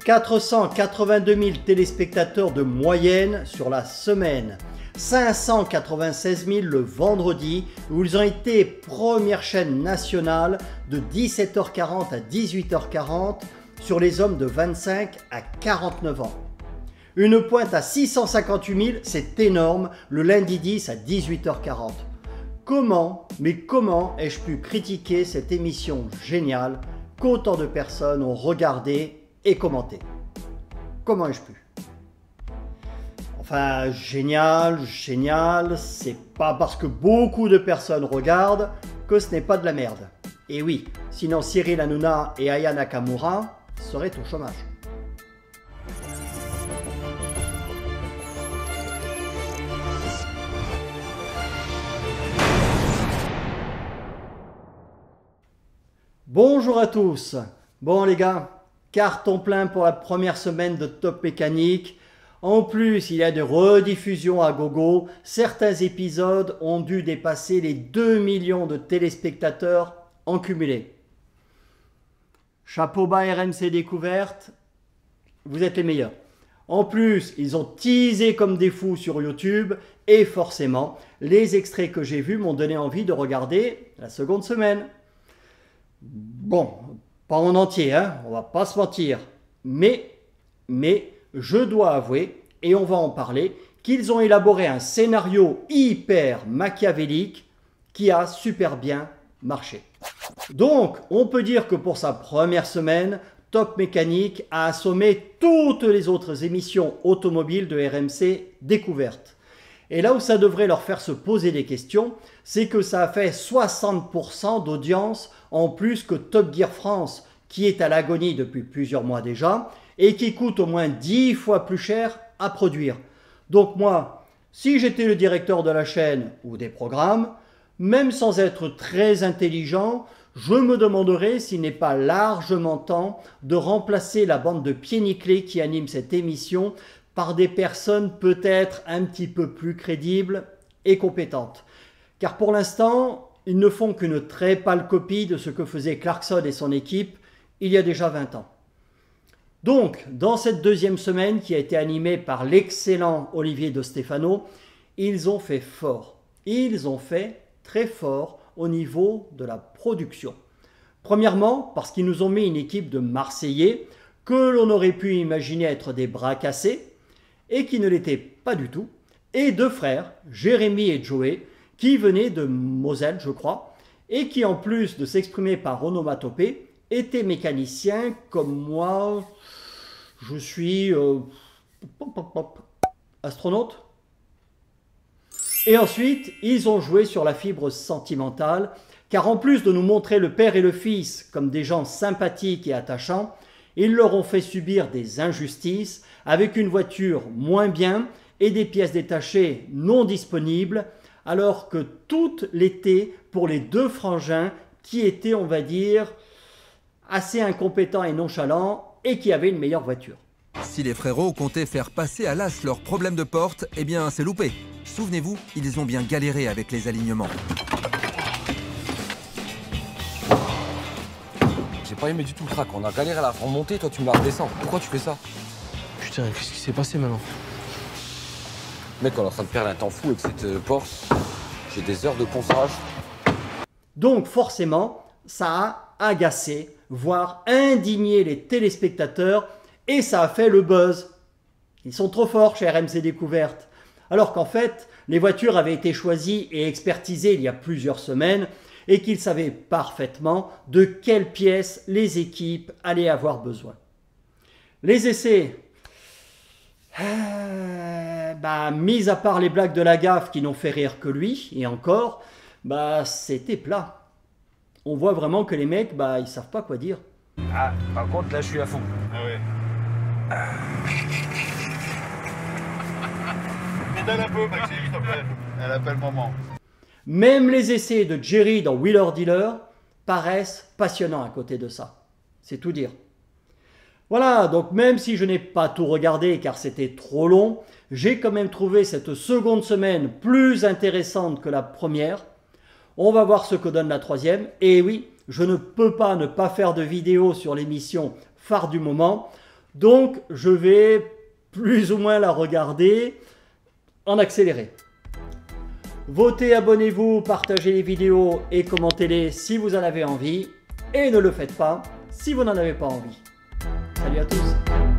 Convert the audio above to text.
482 000 téléspectateurs de moyenne sur la semaine. 596 000 le vendredi, où ils ont été première chaîne nationale de 17h40 à 18h40 sur les hommes de 25 à 49 ans. Une pointe à 658 000, c'est énorme, le lundi 10 à 18h40. Comment ai-je pu critiquer cette émission géniale qu'autant de personnes ont regardé et commenté? Comment ai-je pu? Enfin, génial, c'est pas parce que beaucoup de personnes regardent que ce n'est pas de la merde. Et oui, sinon Cyril Hanouna et Aya Nakamura seraient au chômage. Bonjour à tous. Bon les gars, carton plein pour la première semaine de Top Mécanique. En plus, il y a des rediffusions à gogo. Certains épisodes ont dû dépasser les 2 millions de téléspectateurs en cumulé. Chapeau bas RMC Découverte, vous êtes les meilleurs. En plus, ils ont teasé comme des fous sur YouTube et forcément, les extraits que j'ai vus m'ont donné envie de regarder la seconde semaine. Bon, pas en entier, hein, on va pas se mentir. Mais je dois avouer, et on va en parler, qu'ils ont élaboré un scénario hyper machiavélique qui a super bien marché. Donc, on peut dire que pour sa première semaine, Top Mécanique a assommé toutes les autres émissions automobiles de RMC Découverte. Et là où ça devrait leur faire se poser des questions, c'est que ça a fait 60% d'audience en plus que Top Gear France, qui est à l'agonie depuis plusieurs mois déjà, et qui coûte au moins 10 fois plus cher à produire. Donc moi, si j'étais le directeur de la chaîne ou des programmes, même sans être très intelligent, je me demanderais s'il n'est pas largement temps de remplacer la bande de pieds nickelés qui anime cette émission par des personnes peut-être un petit peu plus crédibles et compétentes. Car pour l'instant, ils ne font qu'une très pâle copie de ce que faisait Clarkson et son équipe il y a déjà 20 ans. Donc, dans cette deuxième semaine qui a été animée par l'excellent Olivier De Stefano, ils ont fait fort. Ils ont fait très fort au niveau de la production. Premièrement, parce qu'ils nous ont mis une équipe de Marseillais que l'on aurait pu imaginer être des bras cassés et qui ne l'étaient pas du tout, et deux frères, Jérémy et Joey, qui venaient de Moselle, je crois, et qui en plus de s'exprimer par onomatopée, étaient mécaniciens comme moi. Je suis astronaute. Et ensuite, ils ont joué sur la fibre sentimentale, car en plus de nous montrer le père et le fils comme des gens sympathiques et attachants, ils leur ont fait subir des injustices avec une voiture moins bien et des pièces détachées non disponibles, alors que tout l'était pour les deux frangins qui étaient, on va dire, assez incompétents et nonchalants et qui avaient une meilleure voiture. Si les frérots comptaient faire passer à l'as leurs problèmes de porte, eh bien c'est loupé. Souvenez-vous, ils ont bien galéré avec les alignements. J'ai pas aimé du tout le track, on a galéré à la remonter, toi tu me la redescends. Pourquoi tu fais ça? Putain, qu'est-ce qui s'est passé maintenant? Mec, on est en train de perdre un temps fou avec cette Porsche. J'ai des heures de ponçage. Donc forcément, ça a agacé, voire indigné les téléspectateurs et ça a fait le buzz. Ils sont trop forts chez RMC Découverte. Alors qu'en fait, les voitures avaient été choisies et expertisées il y a plusieurs semaines et qu'ils savaient parfaitement de quelles pièces les équipes allaient avoir besoin. Les essais, mis à part les blagues de la gaffe qui n'ont fait rire que lui, et encore, c'était plat. On voit vraiment que les mecs, ils savent pas quoi dire. Ah, par contre, là, je suis à fond. Ah ouais. Pédale un peu, Maxime, s'il te plaît. Elle a pas le moment. Même les essais de Jerry dans Wheeler Dealer paraissent passionnants à côté de ça. C'est tout dire. Voilà, donc même si je n'ai pas tout regardé car c'était trop long, j'ai quand même trouvé cette seconde semaine plus intéressante que la première. On va voir ce que donne la troisième. Et oui, je ne peux pas ne pas faire de vidéo sur l'émission phare du moment. Donc je vais plus ou moins la regarder en accéléré. Votez, abonnez-vous, partagez les vidéos et commentez-les si vous en avez envie. Et ne le faites pas si vous n'en avez pas envie. Salut à tous!